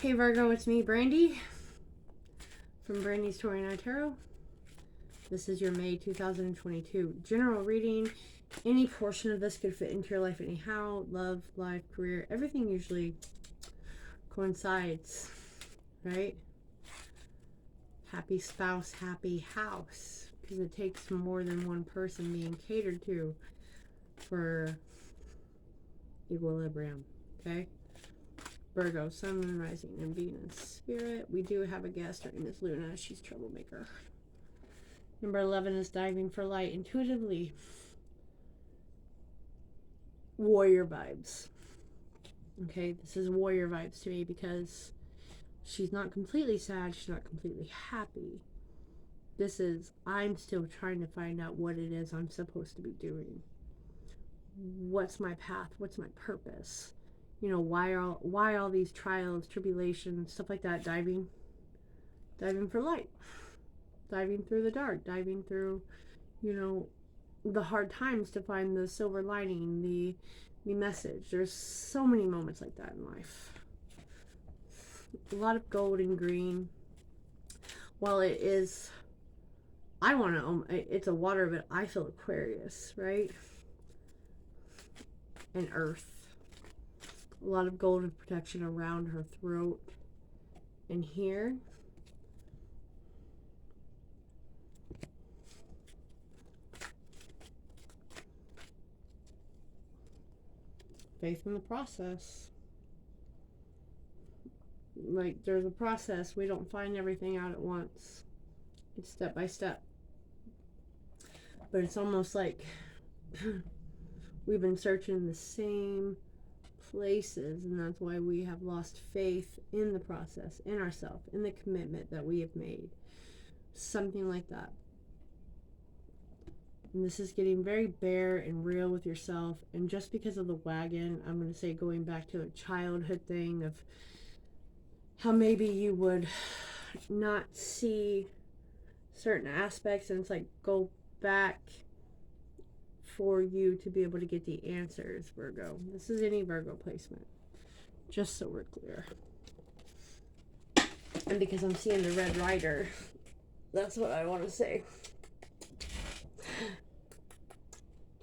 Hey Virgo, it's me, Brandy, from Brandy's Tori Tarot. This is your May 2022 general reading. Any portion of this could fit into your life anyhow. Love, life, career, everything usually coincides, right? Happy spouse, happy house, because it takes more than one person being catered to for equilibrium, okay? Virgo, Sun, Moon, Rising, and Venus. Spirit, we do have a guest. Her name is Luna. She's troublemaker. Number 11 is diving for light intuitively. Warrior vibes. Okay, this is warrior vibes to me because she's not completely sad. She's not completely happy. This is, I'm still trying to find out what it is I'm supposed to be doing. What's my path? What's my purpose? You know, why all these trials, tribulations, stuff like that, diving for light, diving through the dark, diving through, you know, the hard times to find the silver lining, the message. There's so many moments like that in life. A lot of gold and green. While it is, I want to, it's a water, but I feel Aquarius, right? And earth. A lot of golden protection around her throat and here. Faith in the process. Like, there's a process. We don't find everything out at once. It's step by step. But it's almost like we've been searching the same places, and that's why we have lost faith in the process, in ourselves, in the commitment that we have made. Something like that. And this is getting very bare and real with yourself. And just because of the wagon, I'm going to say, going back to a childhood thing of how maybe you would not see certain aspects, and it's like, go back for you to be able to get the answers, Virgo. This is any Virgo placement, just so we're clear. And because I'm seeing the Red Rider, that's what I want to say.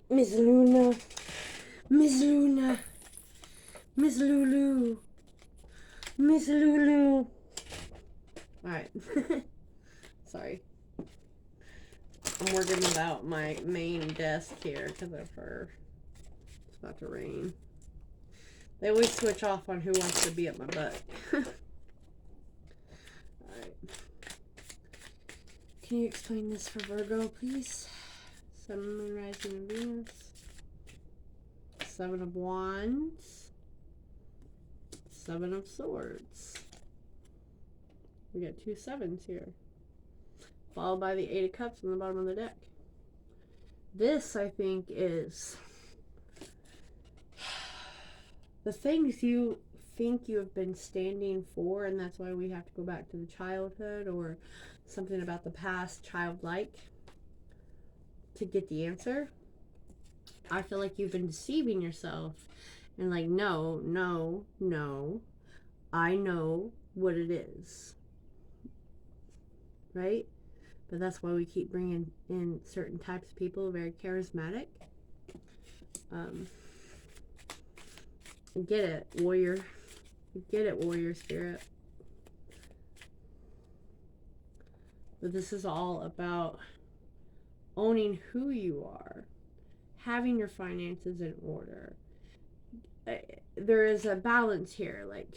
Miss Luna, Miss Luna, Miss Lulu, Miss Lulu. Alright. Sorry. I'm working about my main desk here because of her. It's about to rain. They always switch off on who wants to be at my butt. Alright. Can you explain this for Virgo, please? Sun, Moon, Rising, and Venus. 7 of Wands. 7 of Swords. We got 2 7s here. Followed by the 8 of Cups on the bottom of the deck. This, I think, is the things you think you have been standing for, and that's why we have to go back to the childhood or something about the past, childlike, to get the answer. I feel like you've been deceiving yourself and like, no, I know what it is, right? But that's why we keep bringing in certain types of people, very charismatic. Get it, warrior. Get it, warrior spirit. But this is all about owning who you are, having your finances in order. There is a balance here. Like,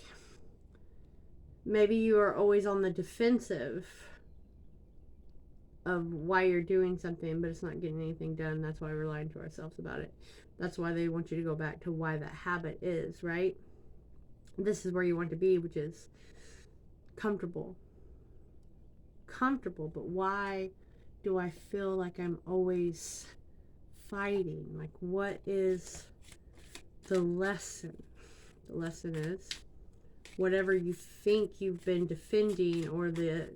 maybe you are always on the defensive of why you're doing something, but it's not getting anything done. That's why we're lying to ourselves about it. That's why they want you to go back to why that habit is, right? This is where you want to be, which is comfortable. Comfortable, but why do I feel like I'm always fighting? Like, what is the lesson? The lesson is whatever you think you've been defending, or the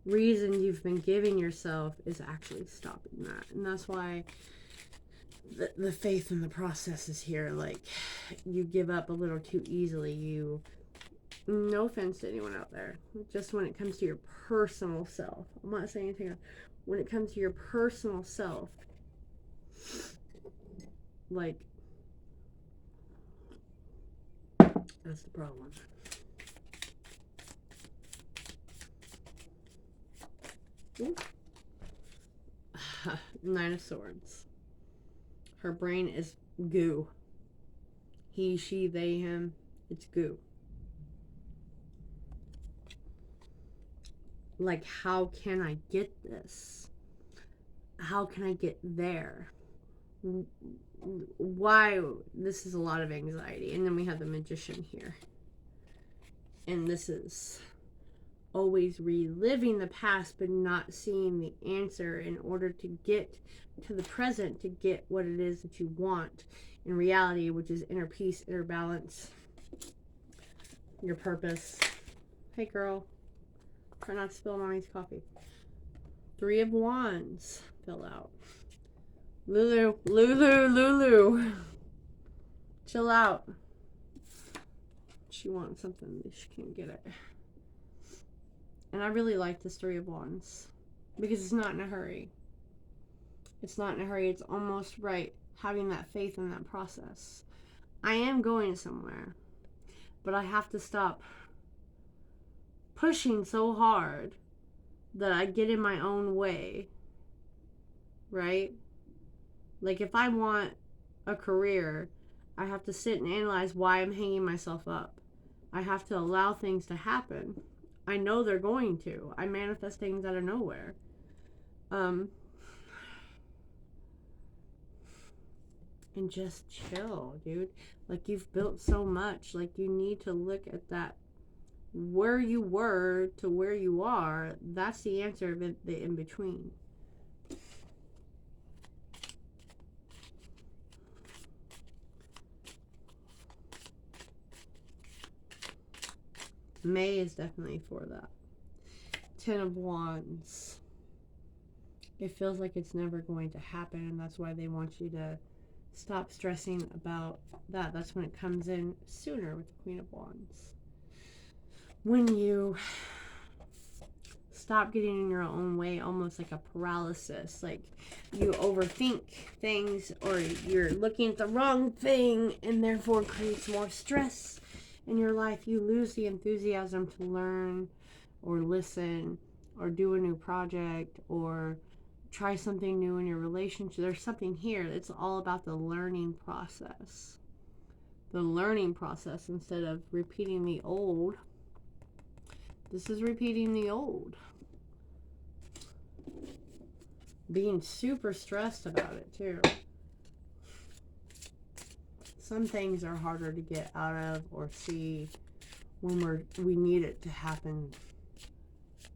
reason you've been giving yourself, is actually stopping that. And that's why the faith in the process is here. Like, you give up a little too easily. You No offense to anyone out there. Just when it comes to your personal self. I'm not saying anything else. When it comes to your personal self, like, that's the problem. Ooh. 9 of Swords. Her brain is goo. He, she, they, him. It's goo. Like, how can I get this? How can I get there? Why? This is a lot of anxiety. And then we have the Magician here. And this is always reliving the past but not seeing the answer in order to get to the present, to get what it is that you want in reality, which is inner peace, inner balance, your purpose. Hey girl, try not to spill mommy's coffee. 3 of Wands. Fill out. Lulu, Lulu, Lulu. Chill out. She wants something, but she can't get it. And I really like this 3 of Wands because it's not in a hurry. It's not in a hurry. It's almost right. Having that faith in that process. I am going somewhere, but I have to stop pushing so hard that I get in my own way. Right? Like, if I want a career, I have to sit and analyze why I'm hanging myself up. I have to allow things to happen. I know they're going to. I manifest things out of nowhere. And just chill, dude. Like, you've built so much. Like, you need to look at that. Where you were to where you are, that's the answer of the in between. May is definitely for that. 10 of Wands. It feels like it's never going to happen, and that's why they want you to stop stressing about that. That's when it comes in sooner with the Queen of Wands. When you stop getting in your own way, almost like a paralysis, like you overthink things or you're looking at the wrong thing and therefore creates more stress in your life, you lose the enthusiasm to learn or listen or do a new project or try something new in your relationship. There's something here. It's all about the learning process. The learning process instead of repeating the old. This is repeating the old. Being super stressed about it too. Some things are harder to get out of or see when we need it to happen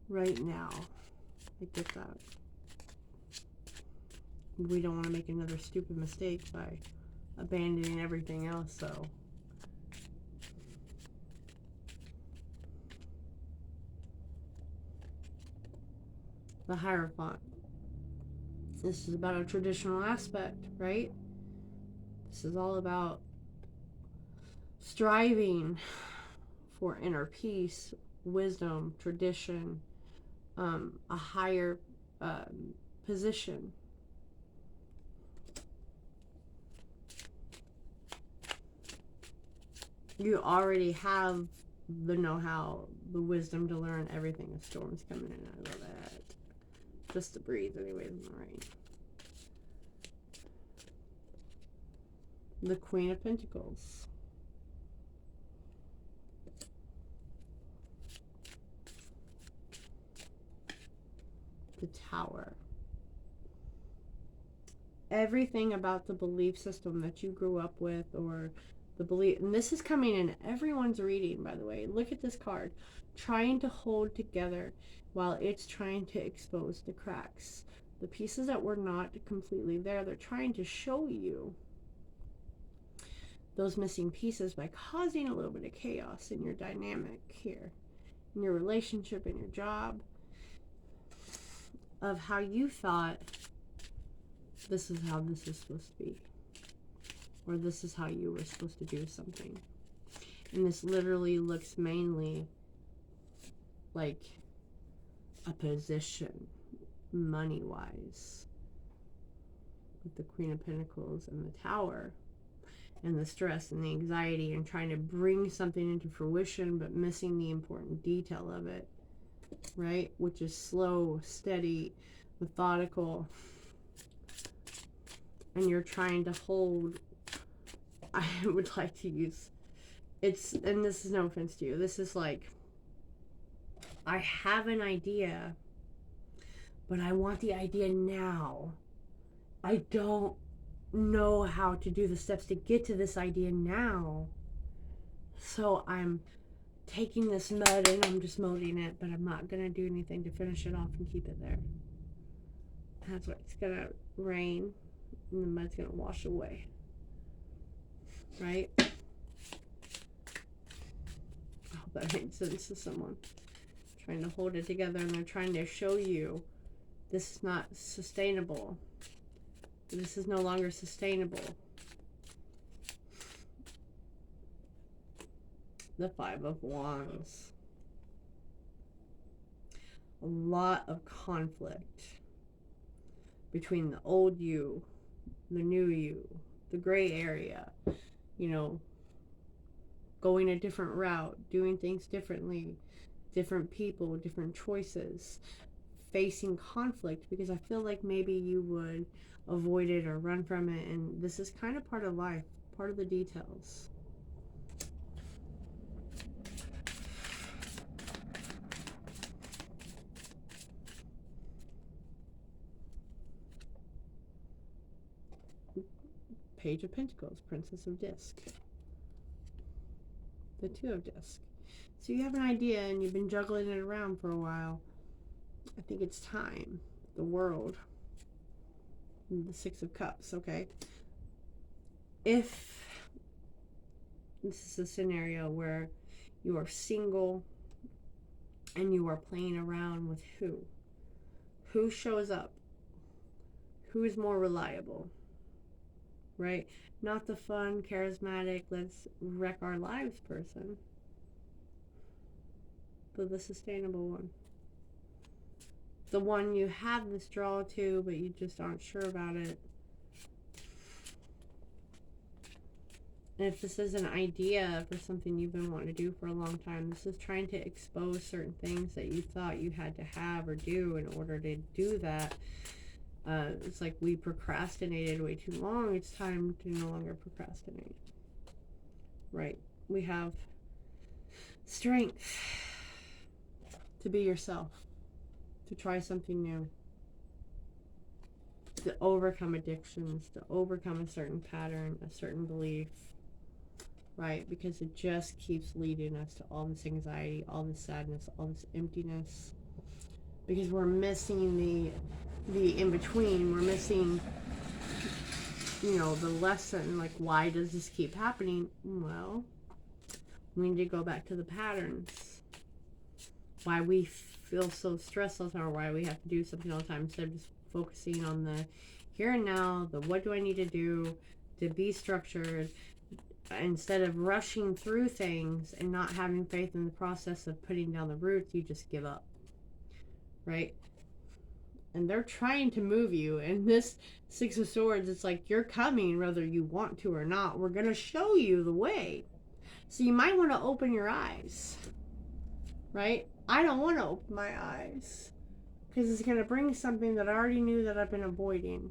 right now. I get that. We don't want to make another stupid mistake by abandoning everything else, so the Hierophant. This is about a traditional aspect, right? This is all about striving for inner peace, wisdom, tradition, a higher position. You already have the know-how, the wisdom to learn everything. A storm's coming in. I love it. Just to breathe anyway in the rain. The Queen of Pentacles. The Tower. Everything about the belief system that you grew up with, or the belief, and this is coming in everyone's reading, by the way. Look at this card. Trying to hold together while it's trying to expose the cracks. The pieces that were not completely there, they're trying to show you those missing pieces by causing a little bit of chaos in your dynamic here, in your relationship, in your job, of how you thought this is how this is supposed to be, or this is how you were supposed to do something. And this literally looks mainly like a position, money-wise. With the Queen of Pentacles and the Tower. And the stress and the anxiety and trying to bring something into fruition but missing the important detail of it, right? Which is slow, steady, methodical. And you're trying to hold, I would like to use, it's, and this is no offense to you, this is like, I have an idea, but I want the idea now. I don't know how to do the steps to get to this idea now. So I'm taking this mud and I'm just molding it, but I'm not going to do anything to finish it off and keep it there. That's what it's going to rain and the mud's going to wash away. Right? I hope that made sense to someone. Trying to hold it together, and they're trying to show you this is not sustainable. This is no longer sustainable. The Five of Wands. A lot of conflict between the old you, the new you, the gray area, you know, going a different route, doing things differently, different people, different choices, facing conflict, because I feel like maybe you would avoid it or run from it, and this is kind of part of life, part of the details. Page of Pentacles, Princess of Disc, the Two of Disc. So you have an idea and you've been juggling it around for a while. I think it's time. The World, the Six of Cups. Okay, if this is a scenario where you are single and you are playing around with who shows up, who is more reliable, right? Not the fun, charismatic, let's wreck our lives person, but the sustainable one. The one you have this draw to, but you just aren't sure about it. And if this is an idea for something you've been wanting to do for a long time, this is trying to expose certain things that you thought you had to have or do in order to do that. It's like we procrastinated way too long. It's time to no longer procrastinate. Right? We have strength to be yourself, to try something new, to overcome addictions, to overcome a certain pattern, a certain belief, right? Because it just keeps leading us to all this anxiety, all this sadness, all this emptiness, because we're missing the in-between. We're missing, you know, the lesson. Like, why does this keep happening? Well, we need to go back to the patterns. Why we feel so stressed all the time, or why we have to do something all the time, instead of just focusing on the here and now, the what do I need to do to be structured, instead of rushing through things and not having faith in the process of putting down the roots. You just give up, right? And they're trying to move you, and this Six of Swords, it's like you're coming whether you want to or not. We're going to show you the way, so you might want to open your eyes, right? I don't want to open my eyes because it's going to bring something that I already knew that I've been avoiding.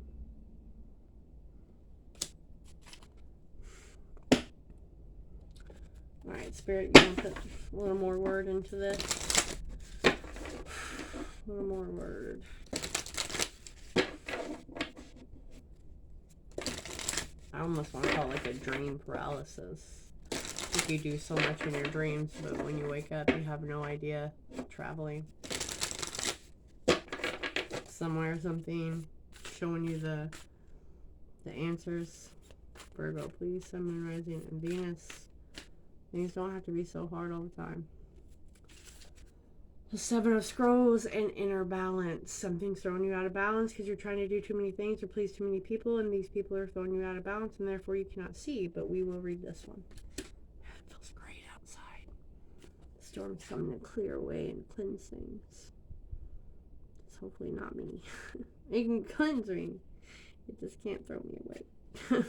Alright, Spirit, you want to put a little more word into this? A little more word. I almost want to call it like a dream paralysis. Like you do so much in your dreams, but when you wake up, you have no idea. Traveling somewhere, something, showing you the answers. Virgo, please. Sun, Moon, Rising, and Venus. Things don't have to be so hard all the time. The Seven of Scrolls and inner balance. Something's throwing you out of balance because you're trying to do too many things or please too many people, and these people are throwing you out of balance, and therefore you cannot see. But we will read this one. It feels great out storm's coming to clear away and cleanse things. It's hopefully not me. It can cleanse me. It just can't throw me away.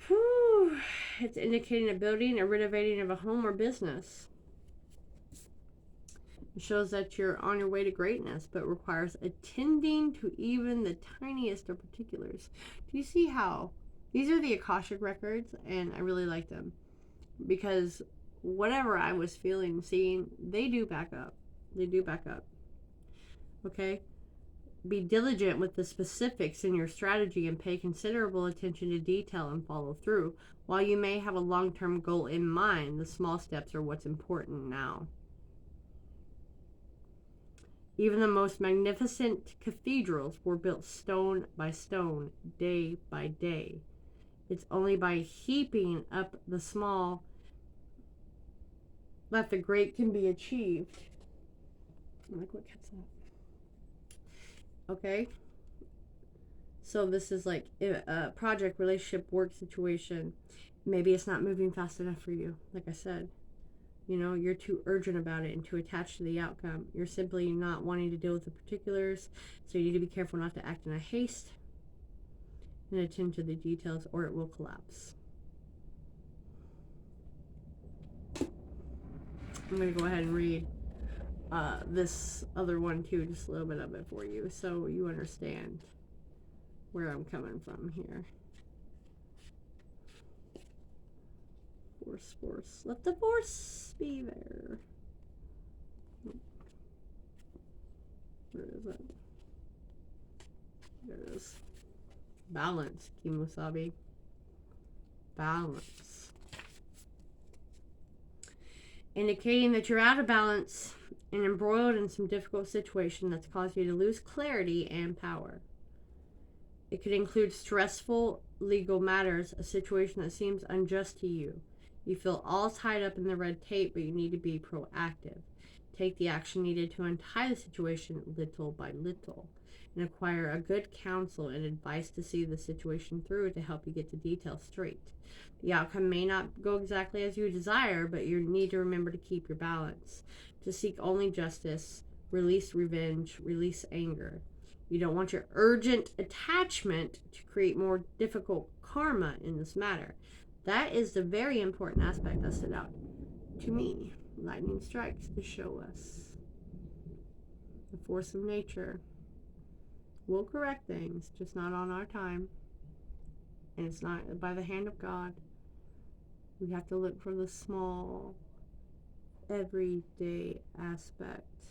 Whew. It's indicating a building or renovating of a home or business. It shows that you're on your way to greatness, but requires attending to even the tiniest of particulars. Do you see how these are the Akashic records, and I really like them because whatever I was feeling, seeing, they do back up. They do back up. Okay? Be diligent with the specifics in your strategy and pay considerable attention to detail and follow through. While you may have a long-term goal in mind, the small steps are what's important now. Even the most magnificent cathedrals were built stone by stone, day by day. It's only by heaping up the small that the great can be achieved. I'm like, what cat's that? Okay. So this is like a project, relationship, work situation. Maybe it's not moving fast enough for you. Like I said, you know, you're too urgent about it and too attached to the outcome. You're simply not wanting to deal with the particulars. So you need to be careful not to act in a haste and attend to the details, or it will collapse. I'm going to go ahead and read this other one too, just a little bit of it for you so you understand where I'm coming from here. Force. Let the force be there. Where is it? There it is. Balance, Kimosabi. Balance. Indicating that you're out of balance and embroiled in some difficult situation that's caused you to lose clarity and power. It could include stressful legal matters, a situation that seems unjust to you. You feel all tied up in the red tape, but you need to be proactive. Take the action needed to untie the situation little by little, and acquire a good counsel and advice to see the situation through to help you get the details straight. The outcome may not go exactly as you desire, but you need to remember to keep your balance, to seek only justice, release revenge, release anger. You don't want your urgent attachment to create more difficult karma in this matter. That is the very important aspect that stood out to me. Lightning strikes to show us the force of nature will correct things, just not on our time. And it's not by the hand of God. We have to look for the small, everyday aspect.